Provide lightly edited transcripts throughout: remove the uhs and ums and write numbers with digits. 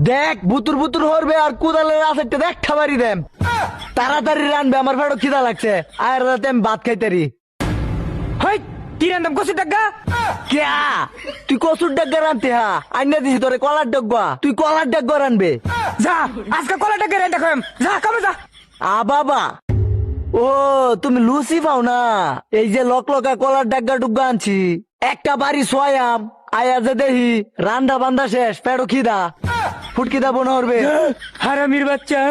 দেখ বুতুর বুতুর হরবে আর কুদালের আসারটা দেখ খাবারই দেম তাড়াতাড়ি রানবে আমার ফেরো খিদা লাগছে আর রাতে আমি ভাত খাইতারি হই কি রান্দাম কষি টাকা ক্যা তুই কসুর ডাগ্গা রানতে হা আইনা দিছি তোরে কলার ডাগ্গা তুই কলার ডাগ্গা রানবে যা আজকে কলা টাকা রান্দা খাম যা কামে যা বাবা ও তুমি লুচি পাও না এই যে লকা কলার ডাগ্গা ডুগ্গা আনছি একটা বাড়ি সোয়াম আয়া যে দেহি রান্না বান্দা শেষ পেড়ো খিদা ফুটকিদা বোন হরবে হারামির বাচ্চা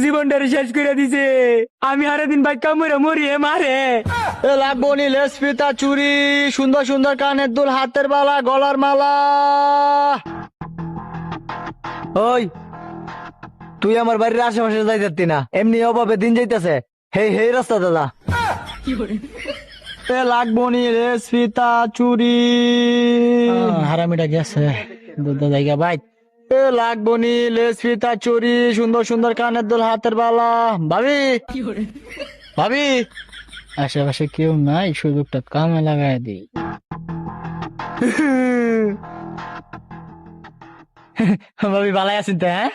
জীবনটারে শেষ করে দিছে আমি সারাদিন বাইক কামড়ে মরি মারে লাগবো নি লেস ফিতা চুরি সুন্দর সুন্দর কানের দুল হাতের বালা গলার মালা ওই তুই আমার বাড়ির আশেপাশে যাইতে না এমনি অভাবে দিন যাইতেছে হে রাস্তা দাদা লাগবো নি লেস ফিতা চুরি হারামিটা গেছে জায়গা বাইক লাগবো নি লেস ফিতা চুরি সুন্দর সুন্দর কানের দুল হাতের বালা ভাবি ভাবি আশেপাশে কেউ নাই সুযোগটা কামে লাগাই দিই ভাবি ভালাই আছেন তো হ্যাঁ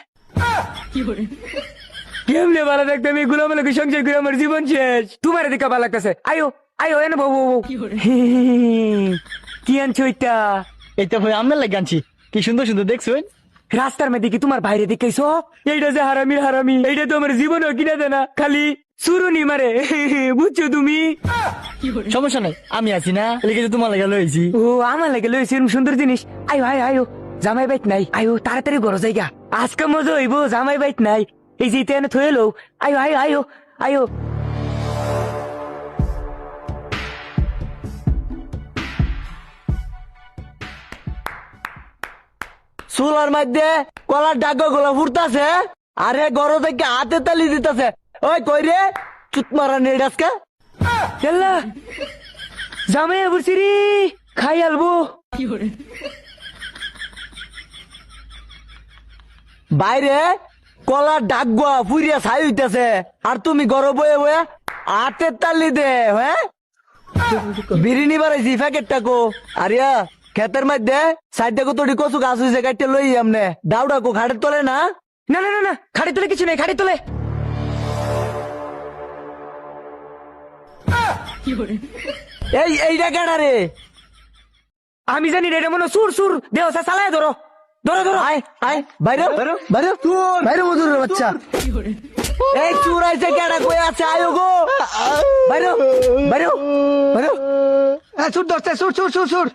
কেমনে ভালো থাকতে আমি গুলাম লোকের সংসার করে আমার জীবন শেষ তোমার দিকে ভালো লাগতেছে আয়ো আয়ো এনে বাবু কি আনছো এটা এই তো ভাই আমরা লাগে আনছি কি সুন্দর সুন্দর দেখছেন রাস্তার মধ্যে কি তোমার বাইরে দেখেছো এইটা যে হারামি এইটা তো আমার জীবনও কিনা দেয় না খালি সুরুনি মারে বুঝছো তুমি সমস্যা নাই আমি আছি না লিখে তোমার লেগে লইছি ও আমার লাগে লইছি এরকম সুন্দর জিনিস আয়ো আয়ো আয়ো জামাই বাইক নাই আয়ো তাড়াতাড়ি ঘর জায়গা আজকে মজা হইব জামাই বাইক নাই এই যে এনে থয়ে লো আয়ো আয়ো আয়ো আয়ো চুলার মধ্যে কলার ডাগা গোলা ফুটতাছে আরে গরো থেকে হাতে তালি দিতেছে ওই কই রে চুত মারা নেই ডাসকা এল্লা জামাই বুঝছি রে খাই আলবো বাইরে কলার ডাগুয়া ফুরিয়া ছাই হইতেছে আর তুমি গরো বয়ে বয়ে হাতে তালি দে হ্যাঁ বিরিনি বাড়াইছি প্যাকেটটা কো আরিয়া ক্ষেতের মধ্যে সাইডটা কো তোটি কচু গাছ হয়েছে কাটতে লই আমনে দাউডা কো ঘাটের তলে না না না না না খাড়ি তোলে কিছু নেই খাড়ি তোলে এইটা কেডা রে আমি জানি রে মনে সুর সুর দেহ চালায় ধরো ধরো ধরো আয় আয় বাইরে বাইরে বাইরে মজুরের বাচ্চা এই চুর আইছে কেডা কই আছে আয়ো গো বাইরে বাইরে বাইরে সুর ধরছে সুর সুর সুর সুর